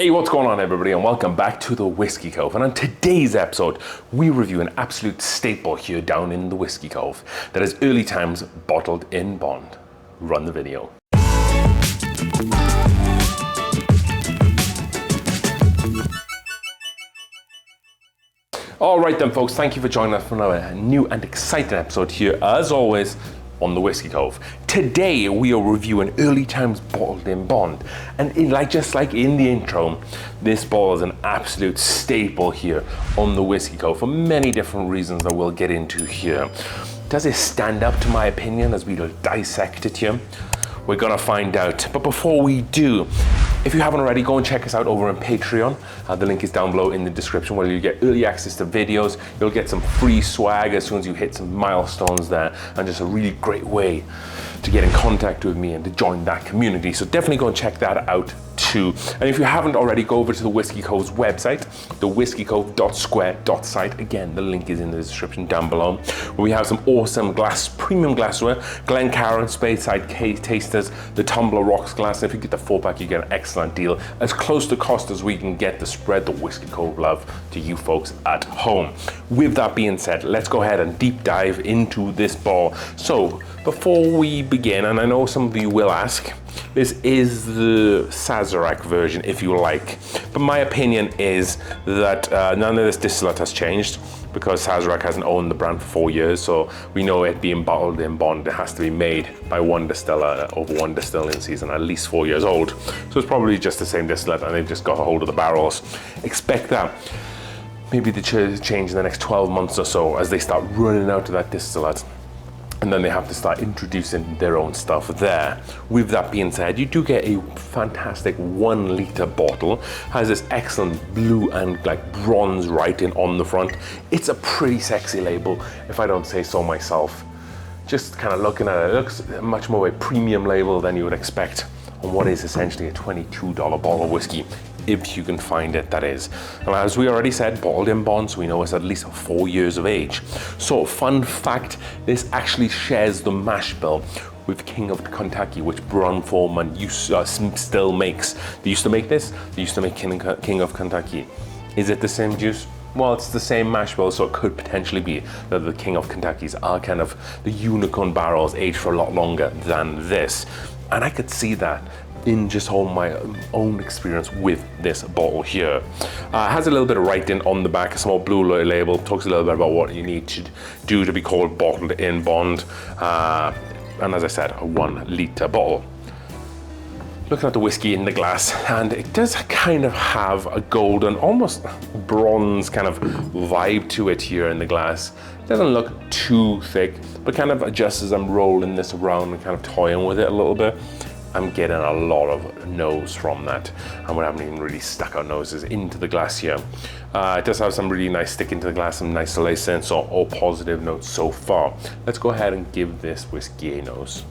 Hey, what's going on everybody, and welcome back to the Whiskey Cove. And on today's episode, we review an absolute staple here down in the Whiskey Cove that is early times bottled in bond. Run the video. All right then folks, thank you for joining us for another new and exciting episode here, as always, on the Whiskey Cove. Today we are reviewing early times bottled in bond, and just like in the intro, this bottle is an absolute staple here on the Whiskey Cove for many different reasons that we'll get into here. Does it stand up to my opinion as we dissect it here? We're gonna find out. But before we do, if you haven't already, go and check us out over on Patreon. The link is down below in the description, where you get early access to videos. You'll get some free swag as soon as you hit some milestones there, and just a really great way to get in contact with me and to join that community. So definitely go and check that out too. And if you haven't already, go over to the Whiskey Cove's website, thewhiskeycove.square.site. Again, the link is in the description down below, where we have some awesome premium glassware, Glencairn Speyside tasters, the Tumbler Rocks glass. And if you get the 4-pack, you get an excellent deal, as close to cost as we can get to spread the Whiskey Cove love to you folks at home. With that being said, let's go ahead and deep dive into this bottle. So before we begin, and I know some of you will ask, this is the Sazerac version, if you like. But my opinion is that none of this distillate has changed, because Sazerac hasn't owned the brand for 4 years, so we know it being bottled in bond, it has to be made by one distiller over one distilling season, at least 4 years old. So it's probably just the same distillate, and they've just got a hold of the barrels. Expect that maybe the change in the next 12 months or so, as they start running out of that distillate. And then they have to start introducing their own stuff there. With that being said, you do get a fantastic 1 liter bottle. Has this excellent blue and bronze writing on the front. It's a pretty sexy label, if I don't say so myself. Just kind of looking at it, it looks much more a premium label than you would expect on what is essentially a $22 bottle of whiskey, if you can find it, that is. And as we already said, bottled in bond, so we know it's at least 4 years of age. So fun fact, this actually shares the mash bill with King of Kentucky, which Brown-Forman still makes. They used to make this, they used to make King of Kentucky. Is it the same juice? Well, it's the same mash bill, so it could potentially be that the King of Kentuckys are kind of the unicorn barrels, aged for a lot longer than this. And I could see that in just my own experience with this bottle here. It has a little bit of writing on the back, a small blue label, talks a little bit about what you need to do to be called bottled in bond. And as I said, a 1 liter bottle. Looking at the whiskey in the glass, and it does kind of have a golden, almost bronze kind of vibe to it here in the glass. It doesn't look too thick, but kind of just as I'm rolling this around and kind of toying with it a little bit, I'm getting a lot of nose from that, and we haven't even really stuck our noses into the glass here. It does have some really nice stick into the glass, some nice delay sense, so all positive notes so far. Let's go ahead and give this whiskey a nose.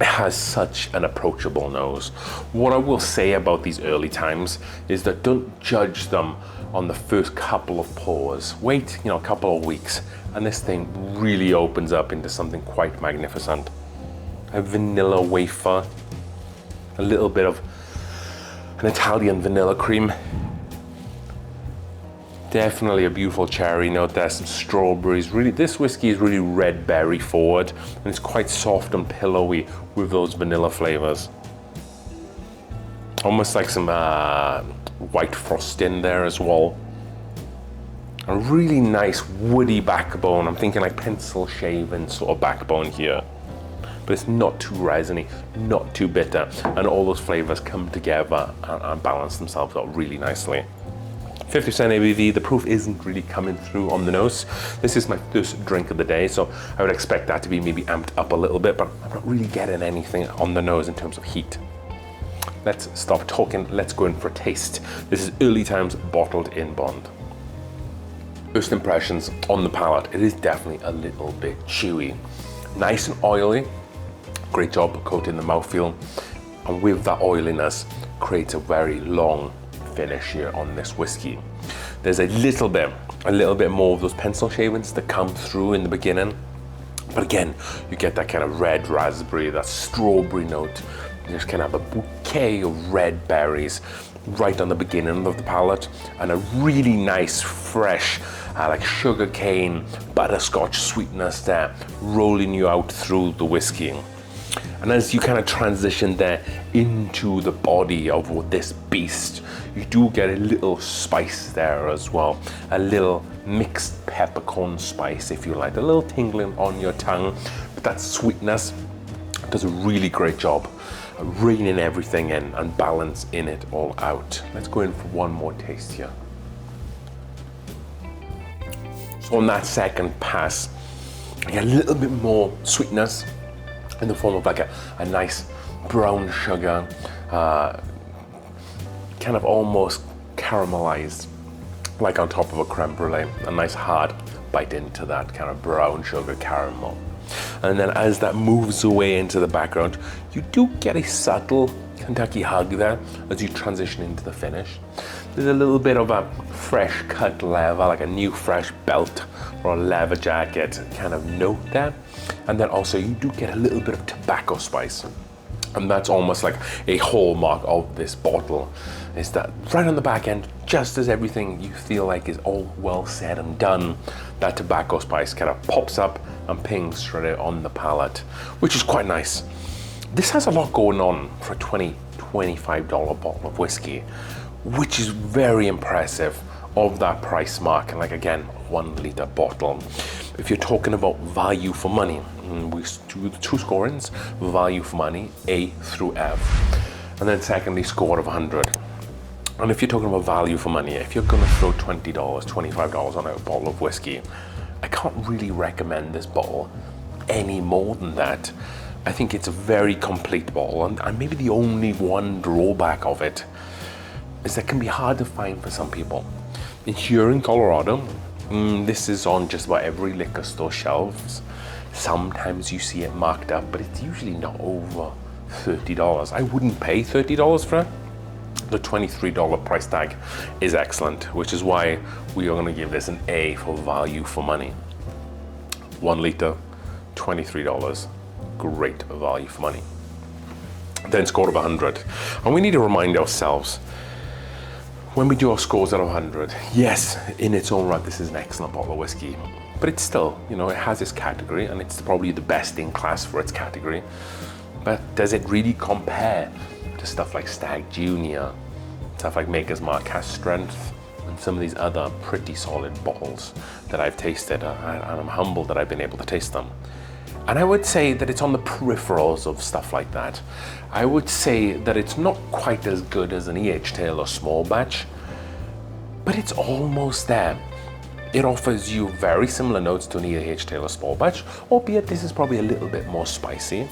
It has such an approachable nose. What I will say about these early times is that don't judge them on the first couple of pours. Wait, a couple of weeks, and this thing really opens up into something quite magnificent. A vanilla wafer, a little bit of an Italian vanilla cream. Definitely a beautiful cherry note there, some strawberries. Really, this whiskey is really red berry forward, and it's quite soft and pillowy with those vanilla flavors. Almost like some white frost in there as well. A really nice woody backbone. I'm thinking like pencil shaven sort of backbone here. But it's not too resiny, not too bitter, and all those flavors come together and balance themselves out really nicely. 50% ABV, the proof isn't really coming through on the nose. This is my first drink of the day, so I would expect that to be maybe amped up a little bit, but I'm not really getting anything on the nose in terms of heat. Let's stop talking, let's go in for a taste. This is early times bottled in bond. First impressions on the palate, it is definitely a little bit chewy. Nice and oily, great job coating the mouthfeel, and with that oiliness, creates a very long finish here on this whiskey. There's a little bit more of those pencil shavings that come through in the beginning, But again, you get that kind of red raspberry, that strawberry note. You just kind of have a bouquet of red berries right on the beginning of the palate, and a really nice, fresh, like sugar cane, butterscotch sweetness there, rolling you out through the whiskey. And as you kind of transition there into the body of this beast, you do get a little spice there as well, a little mixed peppercorn spice, if you like, a little tingling on your tongue. But that sweetness does a really great job reining everything in and balancing it all out. Let's go in for one more taste here. So on that second pass, I get a little bit more sweetness in the form of like a nice brown sugar, kind of almost caramelized, like on top of a creme brulee, a nice hard bite into that kind of brown sugar caramel. And then as that moves away into the background, you do get a subtle Kentucky hug there as you transition into the finish. There's a little bit of a fresh cut leather, like a new fresh belt or a leather jacket kind of note there. And then also you do get a little bit of tobacco spice. And that's almost like a hallmark of this bottle, is that right on the back end, just as everything you feel like is all well said and done, that tobacco spice kind of pops up and pings straight on the palate, which is quite nice. This has a lot going on for a $25 bottle of whiskey, which is very impressive of that price mark. And like again, 1 liter bottle. If you're talking about value for money, we do the 2 scorings, value for money, A through F. And then secondly, score of 100. And if you're talking about value for money, if you're gonna throw $20, $25 on a bottle of whiskey, I can't really recommend this bottle any more than that. I think it's a very complete bottle, and maybe the only one drawback of it is that it can be hard to find for some people. Here in Colorado, this is on just about every liquor store shelves. Sometimes you see it marked up, but it's usually not over $30. I wouldn't pay $30 for it. The $23 price tag is excellent, which is why we are going to give this an A for value for money. 1 liter, $23, great value for money. Then score of 100. And we need to remind ourselves, when we do our scores out of 100, yes, in its own right, this is an excellent bottle of whiskey, but it's still, you know, it has its category and it's probably the best in class for its category. But does it really compare to stuff like Stag Junior, stuff like Maker's Mark Cask Strength, and some of these other pretty solid bottles that I've tasted, and I'm humbled that I've been able to taste them. And I would say that it's on the peripherals of stuff like that. I would say that it's not quite as good as an E.H. Taylor small batch, but it's almost there. It offers you very similar notes to an E.H. Taylor small batch, albeit this is probably a little bit more spicy.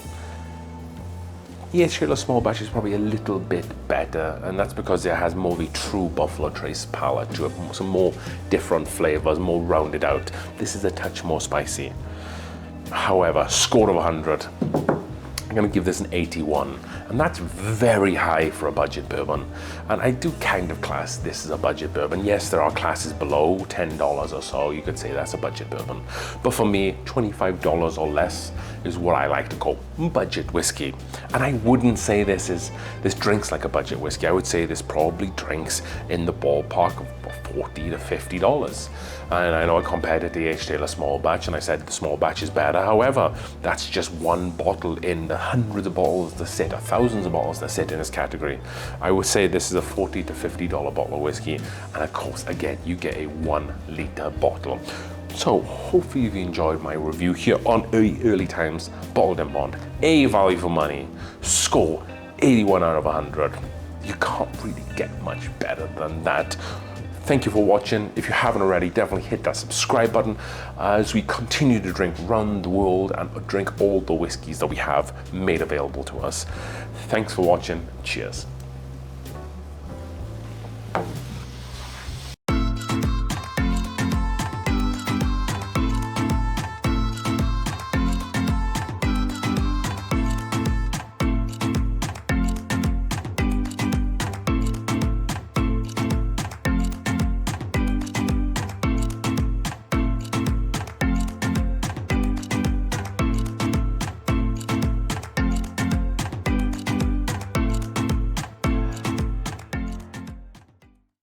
E.H. Taylor small batch is probably a little bit better, and that's because it has more of a true Buffalo Trace palate to it, some more different flavors, more rounded out. This is a touch more spicy. However, score of 100, I'm going to give this an 81, and that's very high for a budget bourbon. And I do kind of class this as a budget bourbon. Yes, there are classes below $10 or so, you could say that's a budget bourbon. But for me, $25 or less is what I like to call budget whiskey. And I wouldn't say this drinks like a budget whiskey. I would say this probably drinks in the ballpark of $40 to $50. And I know I compared it to the H. Taylor small batch, and I said the small batch is better. However, that's just one bottle in the hundreds of bottles that sit, or thousands of bottles that sit in this category. I would say this is a $40 to $50 bottle of whiskey. And of course, again, you get a 1 liter bottle. So hopefully you've enjoyed my review here on Early Times Bottled in Bond. A value for money, score 81 out of 100. You can't really get much better than that. Thank you for watching. If you haven't already, definitely hit that subscribe button as we continue to drink around the world and drink all the whiskeys that we have made available to us. Thanks for watching. Cheers.